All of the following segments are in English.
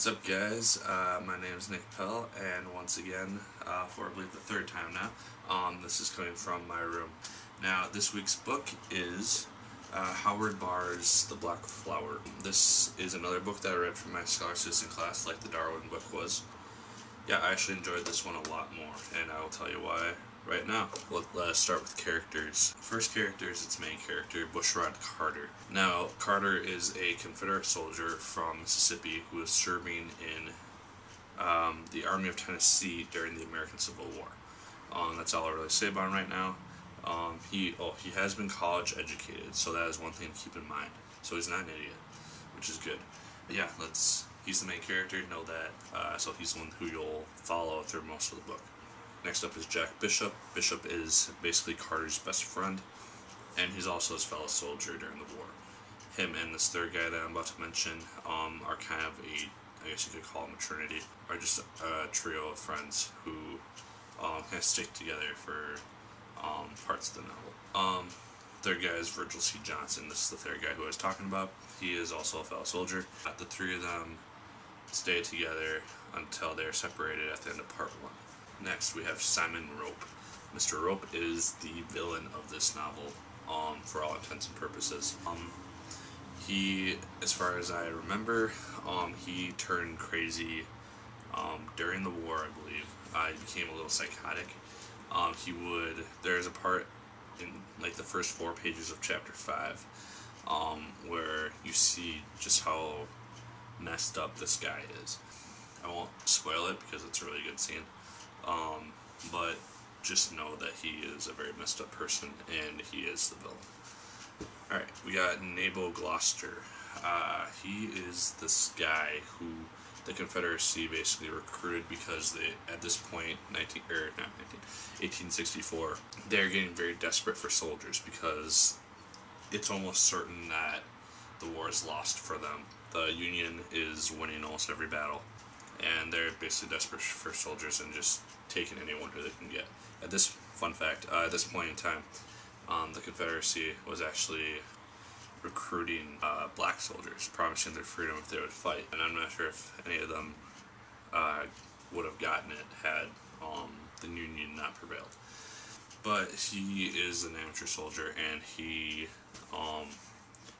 What's up, guys? My name is Nick Pell, and once again, for I believe the third time now, this is coming from my room. Now, this week's book is Howard Bahr's The Black Flower. This is another book that I read from my Scholar Citizen class, like the Darwin book was. Yeah, I actually enjoyed this one a lot more, and I will tell you why right now. Let's start with characters. First character is its main character, Bushrod Carter. Now, Carter is a Confederate soldier from Mississippi who was serving in the Army of Tennessee during the American Civil War. That's all I really say about him right now. He has been college educated, so that is one thing to keep in mind. So he's not an idiot, which is good. But yeah, he's the main character, know that, so he's the one who you'll follow through most of the book. Next up is Jack Bishop. Bishop is basically Carter's best friend, and he's also his fellow soldier during the war. Him and this third guy that I'm about to mention are kind of I guess you could call them a trinity, are just a trio of friends who kind of stick together for parts of the novel. Third guy is Virgil C. Johnson. This is the third guy who I was talking about. He is also a fellow soldier. The three of them stay together until they're separated at the end of part 1. Next, we have Simon Rope. Mr. Rope is the villain of this novel, for all intents and purposes. He, as far as I remember, he turned crazy during the war, I believe. He became a little psychotic. There's a part in like the first 4 pages of chapter 5 where you see just how messed up this guy is. I won't spoil it because it's a really good scene. But just know that he is a very messed up person, and he is the villain. Alright, we got Nabal Gloucester. He is this guy who the Confederacy basically recruited because at this point, 1864, they're getting very desperate for soldiers because it's almost certain that the war is lost for them. The Union is winning almost every battle, and they're basically desperate for soldiers and just taking anyone who they can get. At this point in time, the Confederacy was actually recruiting black soldiers, promising their freedom if they would fight. And I'm not sure if any of them would have gotten it had the Union not prevailed. But he is an amateur soldier, and he,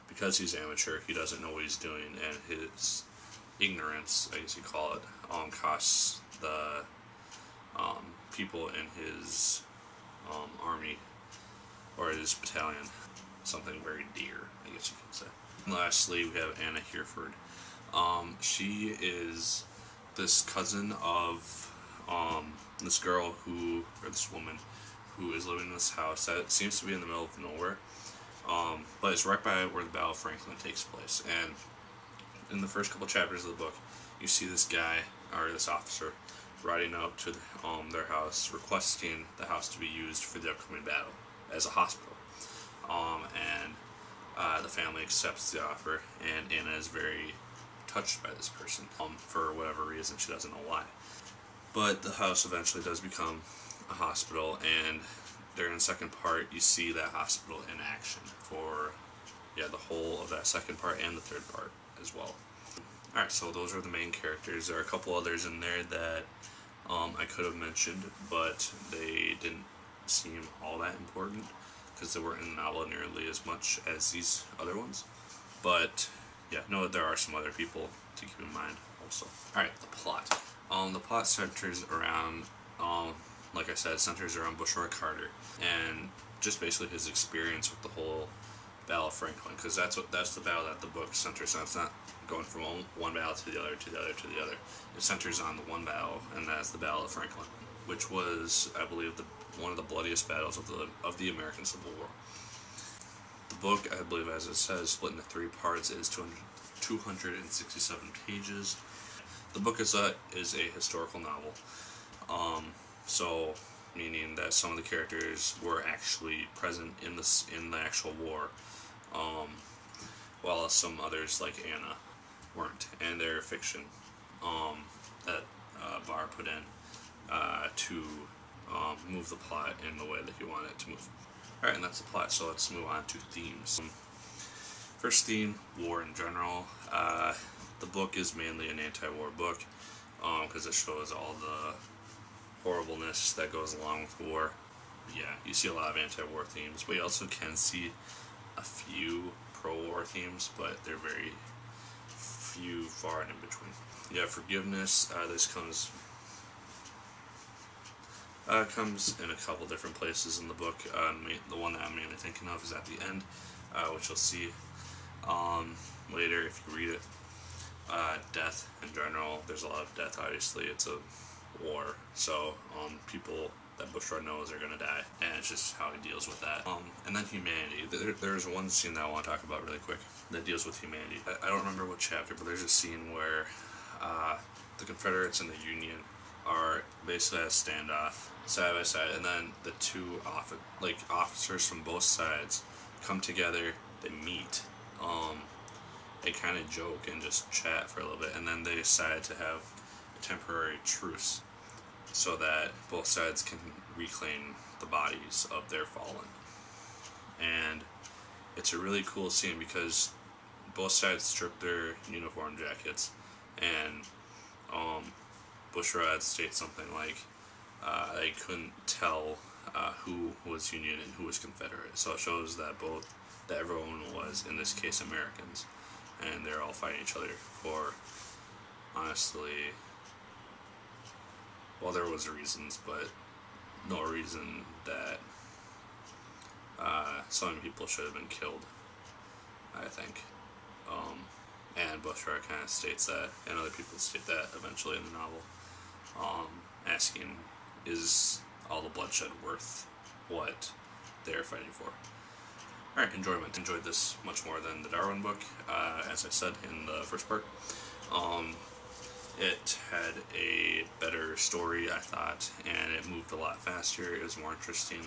because he's amateur, he doesn't know what he's doing, and his ignorance, I guess you call it, costs the people in his army, or his battalion, something very dear, I guess you could say. And lastly, we have Anna Hereford. She is this cousin of this girl this woman who is living in this house that seems to be in the middle of nowhere, but it's right by where the Battle of Franklin takes place. And in the first couple chapters of the book, you see this guy, or this officer, riding up to their house, requesting the house to be used for the upcoming battle as a hospital. And the family accepts the offer, and Anna is very touched by this person, for whatever reason, she doesn't know why. But the house eventually does become a hospital, and during the second part, you see that hospital in action for the whole of that second part and the third part as well. Alright, so those are the main characters. There are a couple others in there that I could have mentioned, but they didn't seem all that important because they weren't in the novel nearly as much as these other ones. But yeah, know that there are some other people to keep in mind also. Alright, the plot. The plot centers around, like I said, Bushrod Carter, and just basically his experience with the whole Battle of Franklin, because that's the battle that the book centers on. It's not going from one battle to the other, to the other, to the other. It centers on the one battle, and that's the Battle of Franklin, which was, I believe, one of the bloodiest battles of the American Civil War. The book, I believe, as it says, split into 3 parts, is 267 pages. The book is a historical novel, so meaning that some of the characters were actually present in the actual war, while some others, like Anna, weren't, and they're fiction that Bahr put in to move the plot in the way that he wanted it to move. Alright, and that's the plot, so let's move on to themes. First theme, war in general. the book is mainly an anti-war book, because it shows all the horribleness that goes along with war. Yeah, you see a lot of anti-war themes, but you also can see a few pro-war themes, but they're very few, far and in between. Yeah, forgiveness. This comes in a couple different places in the book. The one that I'm mainly thinking of is at the end, which you'll see later if you read it. Death in general. There's a lot of death. Obviously, it's a war, so people that Bushrod knows are gonna die, and it's just how he deals with that. And then humanity. There's one scene that I want to talk about really quick that deals with humanity. I don't remember what chapter, but there's a scene where the Confederates and the Union are basically at a standoff, side by side, and then the two officers from both sides come together. They meet. They kind of joke and just chat for a little bit, and then they decide to have a temporary truce so that both sides can reclaim the bodies of their fallen. And it's a really cool scene because both sides strip their uniform jackets, and Bushrod states something like they couldn't tell who was Union and who was Confederate. So it shows that everyone was, in this case, Americans, and they're all fighting each other for, honestly, well, there was reasons, but no reason that so many people should have been killed, I think. And Bushrod kind of states that, and other people state that eventually in the novel, asking, is all the bloodshed worth what they're fighting for? Alright, enjoyment. Enjoyed this much more than the Darwin book, as I said in the first part. It had a better story, I thought, and it moved a lot faster. It was more interesting.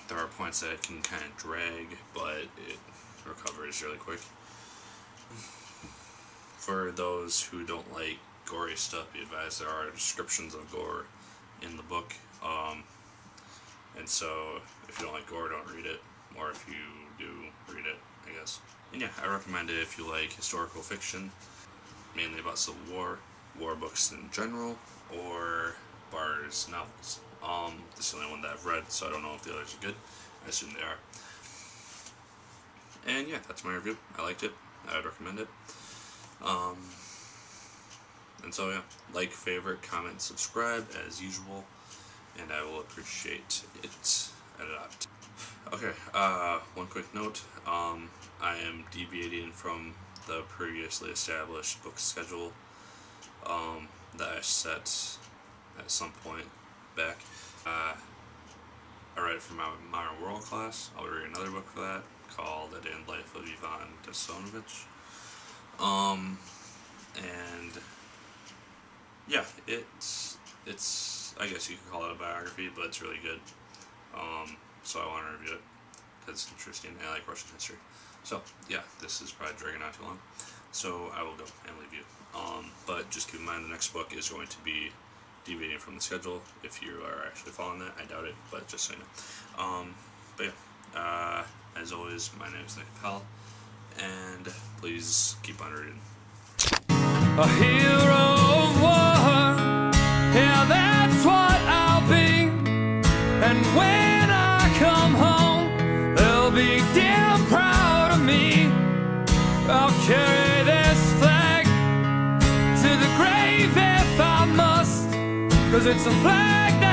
There are points that it can kind of drag, but it recovers really quick. For those who don't like gory stuff, be advised there are descriptions of gore in the book, and so if you don't like gore, don't read it, or if you do, read it, I guess. And yeah, I recommend it if you like historical fiction, mainly about Civil War, war books in general, or Bahr's novels. This is the only one that I've read, so I don't know if the others are good. I assume they are. And yeah, that's my review. I liked it. I would recommend it. And so yeah, like, favorite, comment, subscribe as usual, and I will appreciate it a lot. Okay, one quick note. I am deviating from the previously established book schedule that I set at some point back. I read for my Modern World class. I'll read another book for that called A Day in the Life of Ivan Desonovich. And yeah, it's I guess you could call it a biography, but it's really good. So I want to review it because it's interesting and I like Russian history. So yeah, this is probably dragging out too long, so I will go and leave you. But just keep in mind the next book is going to be deviating from the schedule. If you are actually following that, I doubt it, but just so you know. But yeah, as always, my name is Nick Pell, and please keep on reading. A hero of war, yeah, that's what I'll be. And when I come home, they'll be damn proud of me. I'll carry this flag to the grave if I must, 'cause it's a flag that